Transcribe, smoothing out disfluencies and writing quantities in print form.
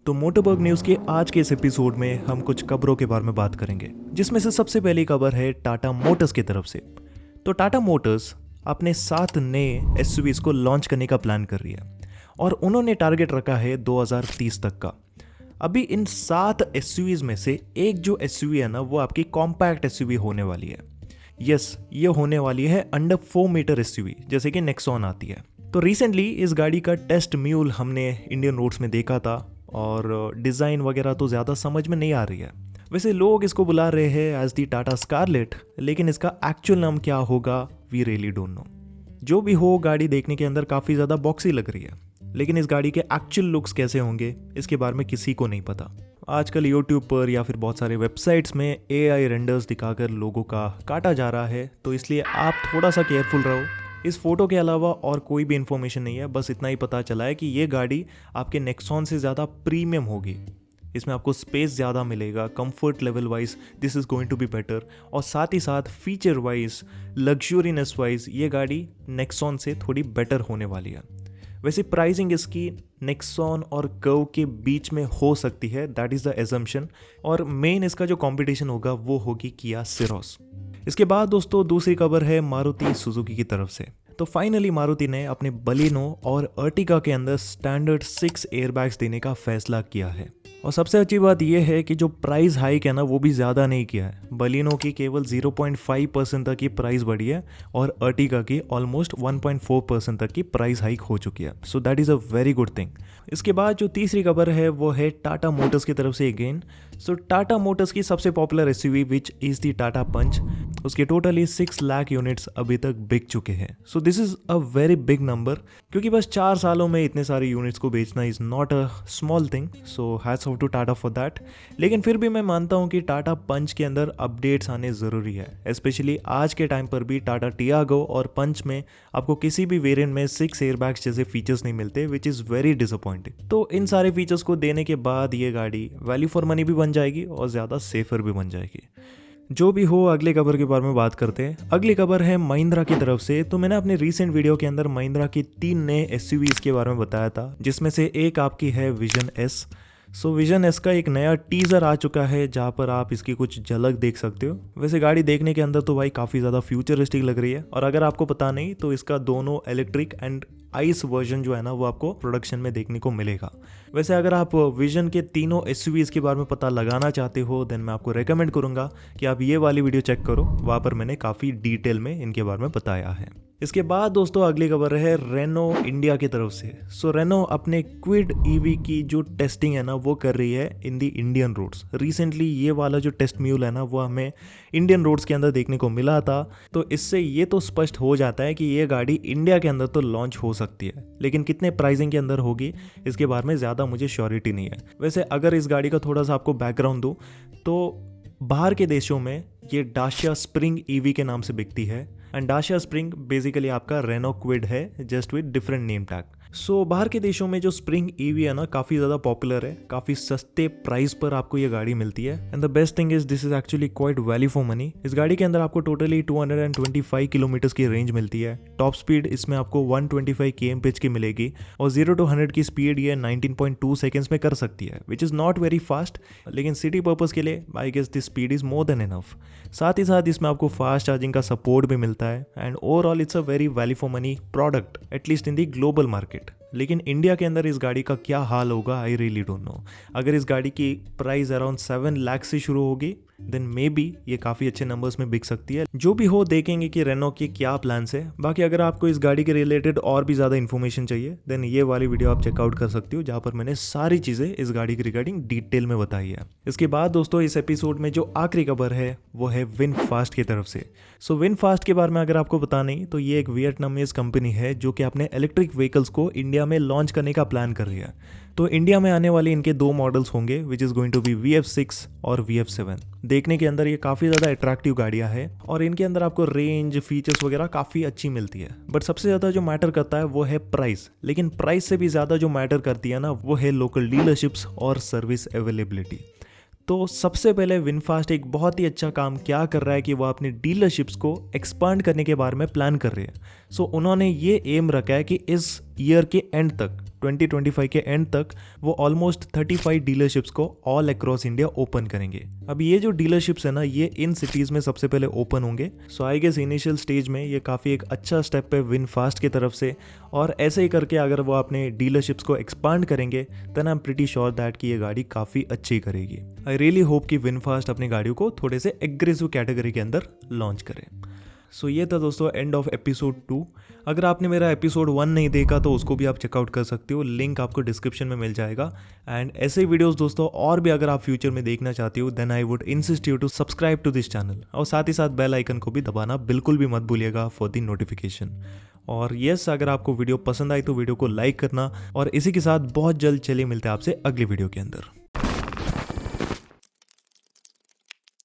तो मोटरबर्ग न्यूज़ के आज के इस एपिसोड में हम कुछ खबरों के बारे में बात करेंगे, जिसमें से सबसे पहली खबर है टाटा मोटर्स की तरफ से। तो टाटा मोटर्स अपने 7 नए एसयूवीज को लॉन्च करने का प्लान कर रही है और उन्होंने टारगेट रखा है 2030 तक का। अभी इन 7 एसयूवीज में से एक जो एसयूवी है ना, वो आपकी कॉम्पैक्ट एसयूवी होने वाली है। यस, ये होने वाली है अंडर 4 मीटर एसयूवी, जैसे कि नेक्सॉन आती है। तो रिसेंटली इस गाड़ी का टेस्ट म्यूल हमने इंडियन रोड्स में देखा था और डिज़ाइन वगैरह तो ज़्यादा समझ में नहीं आ रही है। वैसे लोग इसको बुला रहे हैं एज दी टाटा स्कारलेट, लेकिन इसका एक्चुअल नाम क्या होगा वी रियली डोंट नो। जो भी हो, गाड़ी देखने के अंदर काफ़ी ज़्यादा बॉक्सी लग रही है, लेकिन इस गाड़ी के एक्चुअल लुक्स कैसे होंगे इसके बारे में किसी को नहीं पता। आजकल यूट्यूब पर या फिर बहुत सारे वेबसाइट्स में AI रेंडर्स दिखाकर लोगों का काटा जा रहा है, तो इसलिए आप थोड़ा सा केयरफुल रहो। इस फोटो के अलावा और कोई भी इन्फॉर्मेशन नहीं है, बस इतना ही पता चला है कि ये गाड़ी आपके नेक्सॉन से ज़्यादा प्रीमियम होगी। इसमें आपको स्पेस ज़्यादा मिलेगा, comfort level wise this is going to be better, और साथ ही साथ फीचर वाइज, लग्जूरीनेस वाइज ये गाड़ी नेक्सॉन से थोड़ी बेटर होने वाली है। वैसे प्राइसिंग इसकी नेक्सॉन और कर्व के बीच में हो सकती है, दैट इज़ द एजम्पशन, और मेन इसका जो कंपटीशन होगा वो होगी किया सिरोस। इसके बाद दोस्तों दूसरी खबर है मारुति सुजुकी की तरफ से। तो फाइनली मारुति ने अपने बलिनो और अर्टिगा के अंदर स्टैंडर्ड 6 एयरबैग्स देने का फैसला किया है। और सबसे अच्छी बात यह है कि जो प्राइस हाइक है ना, वो भी ज़्यादा नहीं किया है। बलिनो की केवल 0.5% तक की प्राइस बढ़ी है और अर्टिगा की ऑलमोस्ट 1.4% तक की प्राइस हाइक हो चुकी है। So that is a very good thing. इसके बाद जो तीसरी खबर है वो है टाटा मोटर्स की तरफ से अगेन। सो टाटा मोटर्स की सबसे popular SUV which is the Tata Punch, उसके टोटली 6 लाख यूनिट्स अभी तक बिक चुके हैं। So this is a very big number, क्योंकि बस 4 सालों में इतने सारे यूनिट्स को बेचना is not a small thing. So hats off to Tata for that. लेकिन फिर भी मैं मानता हूँ कि टाटा पंच के अंदर अपडेट्स आने ज़रूरी है, स्पेशली आज के टाइम पर भी टाटा टियागो और पंच में आपको किसी भी वेरिएंट में 6 एयरबैग्स जैसे फीचर्स नहीं मिलते, विच इज़ वेरी डिसअपॉइंटिंग। तो इन सारे फीचर्स को देने के बाद ये गाड़ी वैल्यू फॉर मनी भी बन जाएगी और ज़्यादा सेफर भी बन जाएगी। जो भी हो, अगली खबर के बारे में बात करते हैं। अगली खबर है महिंद्रा की तरफ से। तो मैंने अपने रीसेंट वीडियो के अंदर महिंद्रा की 3 नए एसयूवीज के बारे में बताया था, जिसमें से एक आपकी है vision S. So vision S का एक नया टीज़र आ चुका है, जहाँ पर आप इसकी कुछ झलक देख सकते हो। वैसे गाड़ी देखने के अंदर तो भाई काफ़ी ज़्यादा फ्यूचरिस्टिक लग रही है, और अगर आपको पता नहीं तो इसका दोनों इलेक्ट्रिक एंड आइस वर्जन जो है ना, वो आपको प्रोडक्शन में देखने को मिलेगा। वैसे अगर आप विजन के तीनों एसयूवीज के बारे में पता लगाना चाहते हो, देन मैं आपको रेकमेंड करूंगा कि आप ये वाली वीडियो चेक करो, वहाँ पर मैंने काफ़ी डिटेल में इनके बारे में बताया है। इसके बाद दोस्तों अगली खबर है रेनो इंडिया की तरफ से। सो रेनो अपने क्विड ईवी की जो टेस्टिंग है ना, वो कर रही है इन दी इंडियन रोड्स। रिसेंटली ये वाला जो टेस्ट म्यूल है ना, वो हमें इंडियन रोड्स के अंदर देखने को मिला था। तो इससे ये तो स्पष्ट हो जाता है कि ये गाड़ी इंडिया के अंदर तो लॉन्च हो सकती है, लेकिन कितने प्राइसिंग के अंदर होगी इसके बारे में ज़्यादा मुझे श्योरिटी नहीं है। वैसे अगर इस गाड़ी का थोड़ा सा आपको बैकग्राउंड दूँ तो बाहर के देशों में ये डाशिया स्प्रिंग ईवी के नाम से बिकती है, एंड डाशिया स्प्रिंग बेसिकली आपका रेनो क्विड है, just with different name tag. So बाहर के देशों में जो स्प्रिंग ईवी है ना, काफ़ी ज़्यादा पॉपुलर है, काफ़ी सस्ते प्राइस पर आपको ये गाड़ी मिलती है, and the best thing is this is actually quite value for money. इस गाड़ी के अंदर आपको टोटली 225 किलोमीटर्स की रेंज मिलती है। टॉप स्पीड इसमें आपको 125 km/h की मिलेगी, और 0 to 100 की स्पीड ये 19.2 सेकेंड्स में कर सकती है, which is not very fast, लेकिन सिटी पर्पज़ के लिए I guess this speed is more than enough. साथ ही साथ इसमें आपको फास्ट चार्जिंग का सपोर्ट भी मिलता है, and overall it's a very value for money product, at least in the global market. लेकिन इंडिया के अंदर इस गाड़ी का क्या हाल होगा, आई रियली डोंट नो। अगर इस गाड़ी की प्राइस अराउंड 7 लाख से शुरू होगी, देन मे बी ये काफ़ी अच्छे नंबर्स में बिक सकती है। जो भी हो, देखेंगे कि रेनो के क्या प्लान्स है। बाकी अगर आपको इस गाड़ी के रिलेटेड और भी ज़्यादा इन्फॉर्मेशन चाहिए, देन ये वाली वीडियो आप चेकआउट कर सकते हो, जहाँ पर मैंने सारी चीज़ें इस गाड़ी के रिगार्डिंग डिटेल में बताई है। इसके बाद दोस्तों इस एपिसोड में जो आखिरी खबर है वो है विनफास्ट की तरफ से। सो विनफास्ट के बारे में अगर आपको पता नहीं तो ये एक वियतनामीज कंपनी है जो कि अपने इलेक्ट्रिक व्हीकल्स को इंडिया में लॉन्च करने का प्लान कर रही है। तो इंडिया में आने वाले इनके 2 मॉडल्स होंगे, which is going to be VF6 और VF7। देखने के अंदर ये काफ़ी ज़्यादा अट्रैक्टिव गाड़ियाँ हैं, और इनके अंदर आपको रेंज, फीचर्स वगैरह काफ़ी अच्छी मिलती है। बट सबसे ज़्यादा जो मैटर करता है वो है प्राइस, लेकिन प्राइस से भी ज़्यादा जो मैटर करती है ना, वो है लोकल डीलरशिप्स और सर्विस अवेलेबिलिटी। तो सबसे पहले विनफास्ट एक बहुत ही अच्छा काम क्या कर रहा है कि वो अपनी डीलरशिप्स को एक्सपांड करने के बारे में प्लान कर रही है। सो उन्होंने ये एम रखा है कि इस ईयर के एंड तक 2025 के एंड तक वो ऑलमोस्ट 35 डीलरशिप्स को ऑल अक्रॉस इंडिया ओपन करेंगे। अब ये जो डीलरशिप्स है ना, ये इन सिटीज़ में सबसे पहले ओपन होंगे। सो आई गेस इनिशियल स्टेज में ये काफ़ी एक अच्छा स्टेप है विनफास्ट की तरफ से, और ऐसे ही करके अगर वो अपने डीलरशिप्स को एक्सपांड करेंगे then I am pretty sure that कि ये गाड़ी काफ़ी अच्छी करेगी। आई रियली होप कि विनफास्ट अपनी गाड़ियों को थोड़े से एग्रेसिव कैटेगरी के अंदर लॉन्च करे। सो ये था दोस्तों एंड ऑफ एपिसोड 2। अगर आपने मेरा एपिसोड 1 नहीं देखा तो उसको भी आप चेकआउट कर सकते हो, लिंक आपको डिस्क्रिप्शन में मिल जाएगा। एंड ऐसे वीडियोस दोस्तों और भी अगर आप फ्यूचर में देखना चाहते हो then I would insist you to subscribe to this channel, और साथ ही साथ बेल आइकन को भी दबाना बिल्कुल भी मत भूलिएगा फॉर द नोटिफिकेशन। और यस, अगर आपको वीडियो पसंद आई तो वीडियो को लाइक करना, और इसी के साथ बहुत जल्द चलिए मिलते हैं आपसे अगली वीडियो के अंदर।